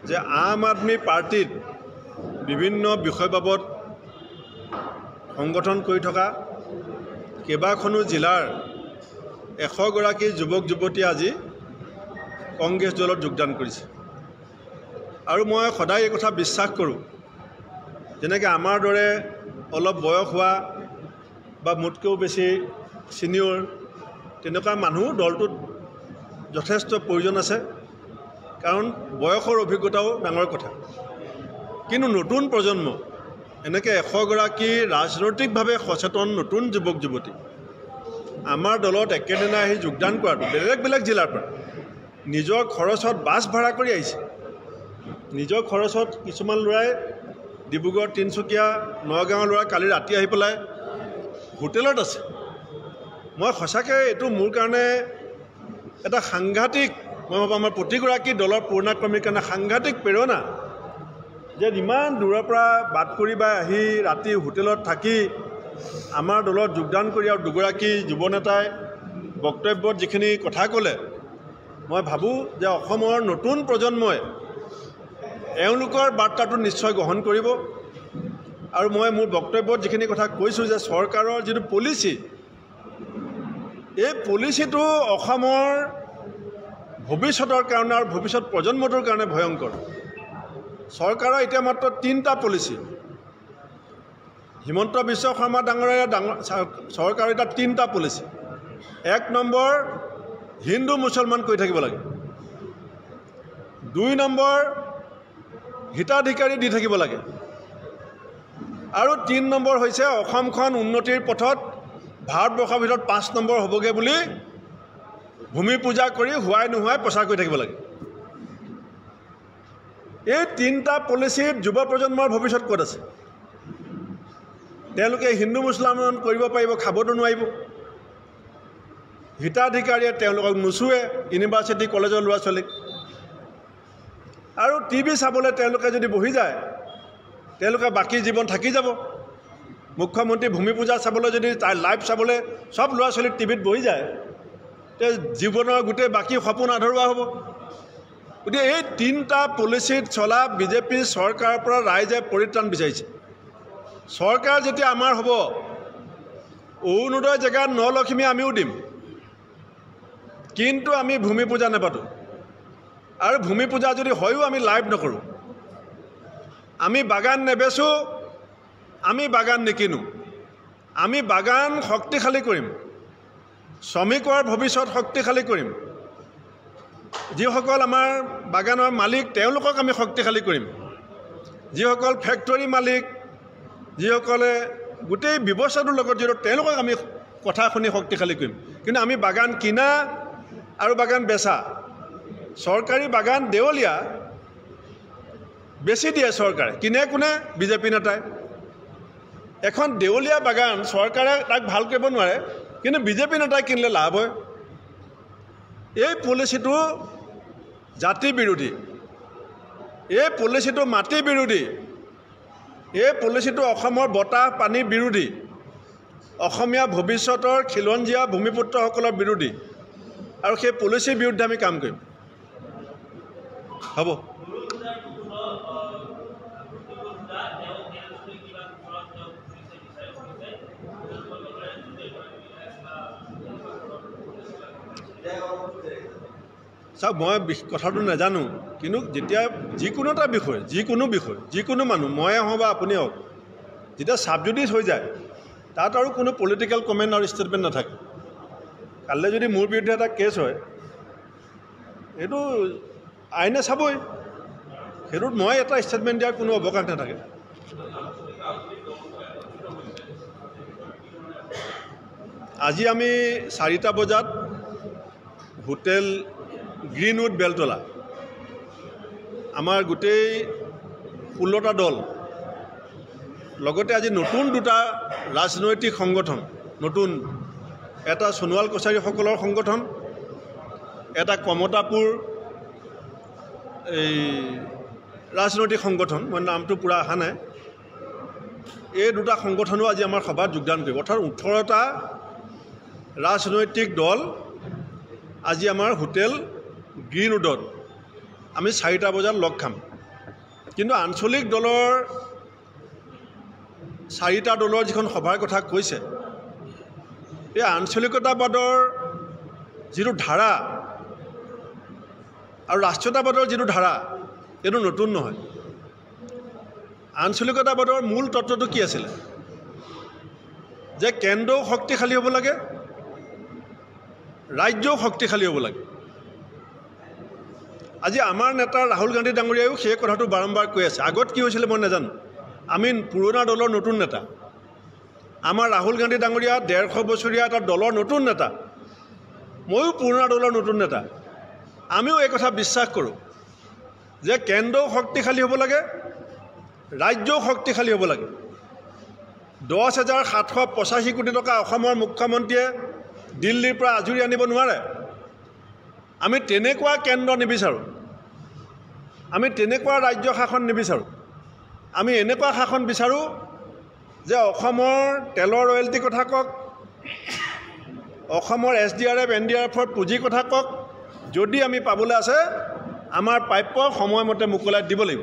যে আম আদমি পাৰ্টিত বিভিন্ন বিষয় বাবদ সংগঠন কৰি থকা কেইবাখনো জিলাৰ 100 গৰাকী যুৱক যুৱতী আজি কংগ্ৰেছ দলত যোগদান কৰিছে আৰু মই সদায় এই কথা বিশ্বাস কৰোঁ যেনেকৈ আমাৰ দৰে অলপ বয়স হোৱা বা মোতকৈও বেছি সিনিয়ৰ তেনেকুৱা মানুহ দলটোত যথেষ্ট প্ৰয়োজন আছে কাৰণ বয়সৰ অভিজ্ঞতাও ডাঙৰ কথা কিন্তু নতুন প্ৰজন্ম এনেকৈ 100 গৰাকী ৰাজনৈতিকভাৱে সচেতন নতুন যুৱক যুৱতী আমাৰ দলত একেদিনা আহি যোগদান কৰাটো বেলেগ বেলেগ জিলাৰ পৰা নিজৰ খৰচত বাছ ভাড়া কৰি আহিছে নিজৰ খৰচত কিছুমান ল'ৰাই ডিব্ৰুগড় তিনচুকীয়া নগাঁৱৰ ল'ৰা কালি ৰাতি আহি পেলাই হোটেলত আছে মই সঁচাকৈ এইটো মোৰ কাৰণে এটা সাংঘাতিক মই ভাবোঁ আমাৰ প্ৰতিগৰাকী দলৰ পুৰণা কৰ্মীৰ কাৰণে সাংঘাতিক প্ৰেৰণা যে ইমান দূৰৰ পৰা বাট কৰি বা আহি ৰাতি হোটেলত থাকি আমাৰ দলত যোগদান কৰি আৰু দুগৰাকী যুৱ নেতাই বক্তব্যত যিখিনি কথা ক'লে মই ভাবোঁ যে অসমৰ নতুন প্ৰজন্মই এওঁলোকৰ বাৰ্তাটো নিশ্চয় গ্ৰহণ কৰিব আৰু মই মোৰ বক্তব্যত যিখিনি কথা কৈছোঁ যে চৰকাৰৰ যিটো পলিচি এই পলিচিটো অসমৰ ভৱিষ্যতৰ কাৰণে আৰু ভৱিষ্যত প্ৰজন্মটোৰ কাৰণে ভয়ংকৰ চৰকাৰৰ এতিয়া মাত্ৰ 3টা পলিচি হিমন্ত বিশ্ব শৰ্মা ডাঙৰীয়া চৰকাৰৰ এতিয়া 3টা পলিচি 1 নম্বৰ হিন্দু মুছলমান কৈ থাকিব লাগে 2 নম্বৰ হিতাধিকাৰী দি থাকিব লাগে আৰু 3 নম্বৰ হৈছে অসমখন উন্নতিৰ পথত ভাৰতবৰ্ষৰ ভিতৰত 5 নম্বৰ হ'বগে বুলি ভূমি পূজা কৰি হোৱাই নোহোৱাই প্ৰচাৰ কৰি থাকিব লাগে এই 3টা পলিচিত যুৱ প্ৰজন্মৰ ভৱিষ্যত ক'ত আছে তেওঁলোকে হিন্দু মুছলমান কৰিব পাৰিব খাবতো নোৱাৰিব হিতাধিকাৰীয়ে তেওঁলোকক নুচুৱে ইউনিভাৰ্চিটি কলেজৰ ল'ৰা ছোৱালীক আৰু টিভি চাবলৈ তেওঁলোকে যদি বহি যায় তেওঁলোকে বাকী জীৱন থাকি যাব মুখ্যমন্ত্ৰী ভূমি পূজা চাবলৈ যদি লাইভ চাবলৈ সব ল'ৰা ছোৱালী টিভিত বহি যায় তে জীৱনৰ গোটেই বাকী সপোন আধৰুৱা হ'ব গতিকে এই 3টা পলিচিত চলা বিজেপি চৰকাৰৰ পৰা ৰাইজে পৰিত্ৰাণ বিচাৰিছে চৰকাৰ যেতিয়া আমাৰ হ'ব অৰুণোদয় জেগাত নলক্ষ্মী আমিও দিম কিন্তু আমি ভূমি পূজা নেপাতোঁ আৰু ভূমি পূজা যদি হয়ও আমি লাইভ নকৰোঁ আমি বাগান নেবেচোঁ আমি বাগান নিকিনো আমি বাগান শক্তিশালী কৰিম শ্ৰমিকৰ ভৱিষ্যত শক্তিশালী কৰিম যিসকল আমাৰ বাগানৰ মালিক তেওঁলোকক আমি শক্তিশালী কৰিম যিসকল ফেক্টৰী মালিক যিসকলে গোটেই ব্যৱস্থাটোৰ লগত জড়িত তেওঁলোকক আমি কথা শুনি শক্তিশালী কৰিম কিন্তু আমি বাগান কিনা আৰু বাগান বেচা চৰকাৰী বাগান দেৱলীয়া বেছি দিয়ে চৰকাৰে কিনে কোনে বিজেপি নেতাই এখন দেৱলীয়া বাগান চৰকাৰে তাক ভাল কৰিব নোৱাৰে কিন্তু বিজেপি নেতাই কিনিলে লাভ হয় এই পলিচিটো জাতি বিৰোধী এই পলিচিটো মাটি বিৰোধী এই পলিচিটো অসমৰ বতাহ পানী বিৰোধী অসমীয়া ভৱিষ্যতৰ খিলঞ্জীয়া ভূমিপুত্ৰসকলৰ বিৰোধী আৰু সেই পলিচিৰ বিৰুদ্ধে আমি কাম কৰিম হ'ব চাওক মই কথাটো নাজানো কিন্তু যেতিয়া যিকোনো এটা বিষয় যিকোনো মানুহ ময়ে হওঁ বা আপুনি হওক যেতিয়া ছাবজুডিচ হৈ যায় তাত আৰু কোনো পলিটিকেল কমেণ্ট আৰু ষ্টেটমেণ্ট নাথাকে কাইলৈ যদি মোৰ বিৰুদ্ধে এটা কেছ হয় এইটো আইনে চাবই সেইটোত মই এটা ষ্টেটমেণ্ট দিয়াৰ কোনো অৱকাশ নাথাকে আজি আমি 4টা বজাত হোটেল গ্ৰীণউড বেলতলা আমাৰ গোটেই 16টা দল লগতে আজি নতুন 2টা ৰাজনৈতিক সংগঠন নতুন এটা সোণোৱাল কছাৰীসকলৰ সংগঠন এটা কমতাপুৰ এই ৰাজনৈতিক সংগঠন মই নামটো পুৰা অহা নাই এই 2টা সংগঠনো আজি আমাৰ সভাত যোগদান কৰিব অৰ্থাৎ 18টা ৰাজনৈতিক দল আজি আমাৰ হোটেল গ্ৰীণউডত আমি 4টা বজাত লগ খাম কিন্তু আঞ্চলিক দলৰ 4টা দলৰ যিখন সভাৰ কথা কৈছে এই আঞ্চলিকতাবাদৰ যিটো ধাৰা আৰু ৰাষ্ট্ৰীয়তাবাদৰ যিটো ধাৰা এইটো নতুন নহয় আঞ্চলিকতাবাদৰ মূল তত্ত্বটো কি আছিল যে কেন্দ্ৰও শক্তিশালী হ'ব লাগে ৰাজ্যও শক্তিশালী হ'ব লাগে আজি আমাৰ নেতা ৰাহুল গান্ধী ডাঙৰীয়াও সেই কথাটো বাৰম্বাৰ কৈ আছে আগত কি হৈছিল মই নাজানো আমি পুৰণা দলৰ নতুন নেতা আমাৰ ৰাহুল গান্ধী ডাঙৰীয়া 150 বছৰীয়া এটা দলৰ নতুন নেতা ময়ো পুৰণা দলৰ নতুন নেতা আমিও এই কথা বিশ্বাস কৰোঁ যে কেন্দ্ৰও শক্তিশালী হ'ব লাগে ৰাজ্যও শক্তিশালী হ'ব লাগে 10,785 কোটি টকা অসমৰ মুখ্যমন্ত্ৰীয়ে দিল্লীৰ পৰা আজুৰি আনিব নোৱাৰে আমি তেনেকুৱা কেন্দ্ৰ নিবিচাৰোঁ আমি তেনেকুৱা ৰাজ্য শাসন নিবিচাৰোঁ আমি এনেকুৱা শাসন বিচাৰোঁ যে অসমৰ তেলৰ ৰয়েলটি কথা কওক অসমৰ SDRF NDRFৰ পুঁজিৰ কথা কওক যদি আমি পাবলৈ আছে আমাৰ প্ৰাপ্য সময়মতে মুকলাই দিব লাগিব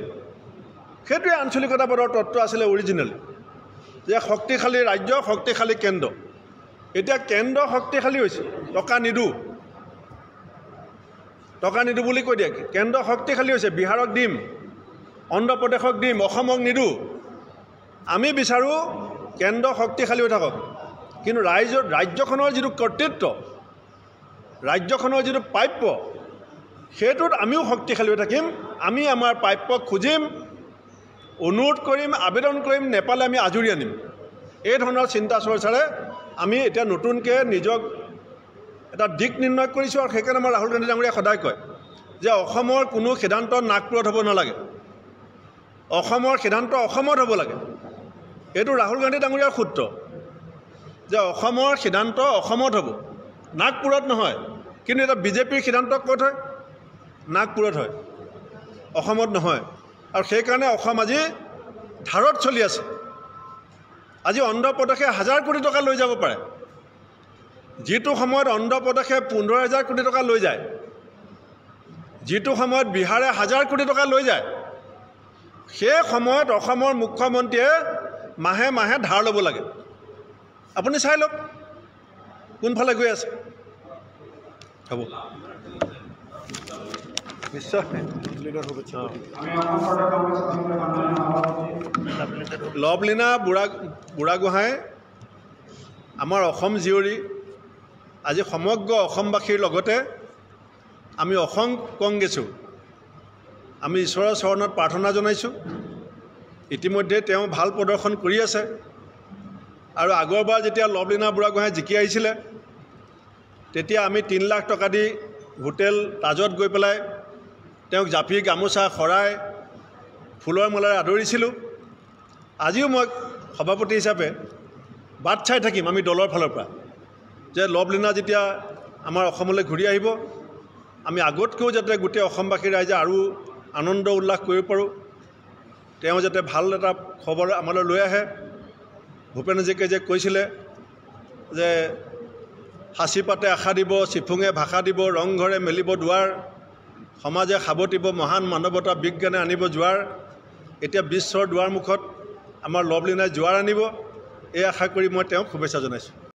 সেইটোৱে আঞ্চলিকতাবাদৰ তত্ত্ব আছিলে অৰিজিনেল যে শক্তিশালী ৰাজ্য শক্তিশালী কেন্দ্ৰ এতিয়া কেন্দ্ৰ শক্তিশালী হৈছে টকা নিদু বুলি কৈ দিয়ে কেন্দ্ৰ শক্তিশালী হৈছে বিহাৰক দিম অন্ধ্ৰপ্ৰদেশক দিম অসমক নিদু আমি বিচাৰোঁ কেন্দ্ৰ শক্তিশালী হৈ থাকক কিন্তু ৰাজ্যখনৰ যিটো কৰ্তৃত্ব ৰাজ্যখনৰ যিটো প্ৰাপ্য সেইটোত আমিও শক্তিশালী হৈ থাকিম আমি আমাৰ প্ৰাপ্য খুজিম অনুৰোধ কৰিম আবেদন কৰিম নেপালে আমি আজুৰি আনিম এই ধৰণৰ চিন্তা চৰ্চাৰে আমি এতিয়া নতুনকৈ নিজক এটা দিক নিৰ্ণয় কৰিছোঁ আৰু সেইকাৰণে আমাৰ ৰাহুল গান্ধী ডাঙৰীয়াই সদায় কয় যে অসমৰ কোনো সিদ্ধান্ত নাগপুৰত হ'ব নালাগে অসমৰ সিদ্ধান্ত অসমত হ'ব লাগে এইটো ৰাহুল গান্ধী ডাঙৰীয়াৰ সূত্ৰ যে অসমৰ সিদ্ধান্ত অসমত হ'ব নাগপুৰত নহয় কিন্তু এটা বিজেপিৰ সিদ্ধান্ত ক'ত হয় নাগপুৰত হয় অসমত নহয় আৰু সেইকাৰণে অসম আজি ধাৰত চলি আছে আজি অন্ধ্ৰপ্ৰদেশে 1000 কোটি টকা লৈ যাব পাৰে যিটো সময়ত অন্ধ্ৰপ্ৰদেশে 15,000 কোটি টকা লৈ যায় যিটো সময়ত বিহাৰে 1000 কোটি টকা লৈ যায় সেই সময়ত অসমৰ মুখ্যমন্ত্ৰীয়ে মাহে মাহে ধাৰ ল'ব লাগে আপুনি চাই লওক কোনফালে গৈ আছে হ'ব নিশ্চয় লভলীনা বুঢ়াগোহাঁই আমাৰ অসম জীয়ৰী আজি সমগ্ৰ অসমবাসীৰ লগতে আমি অসম কংগ্ৰেছো আমি ঈশ্বৰৰ চৰণত প্ৰাৰ্থনা জনাইছোঁ ইতিমধ্যে তেওঁ ভাল প্ৰদৰ্শন কৰি আছে আৰু আগৰবাৰ যেতিয়া লভলীনা বুঢ়াগোহাঁই জিকি আহিছিলে তেতিয়া আমি 3 লাখ টকা দি হোটেল তাজত গৈ পেলাই তেওঁক জাপি গামোচা শৰাই ফুলৰ মালাৰে আদৰিছিলোঁ আজিও মই সভাপতি হিচাপে বাট চাই থাকিম আমি দলৰ ফালৰ পৰা যে লভলীনা যেতিয়া আমাৰ অসমলৈ ঘূৰি আহিব আমি আগতকৈও যাতে গোটেই অসমবাসী ৰাইজে আৰু আনন্দ উল্লাস কৰিব পাৰোঁ তেওঁ যাতে ভাল এটা খবৰ আমালৈ লৈ আহে ভূপেন হাজৰিকাই যে কৈছিলে যে সাঁচি পাতে আশা দিব চিফুঙে ভাষা দিব ৰংঘৰে মেলিব দুৱাৰ সমাজে সাৱটিব মহান মানৱতা বিজ্ঞানে আনিব জোৱাৰ এতিয়া বিশ্বৰ দুৱাৰমুখত আমাৰ লভলীনাই জোৱাৰ আনিব এই আশা কৰি মই তেওঁক শুভেচ্ছা জনাইছোঁ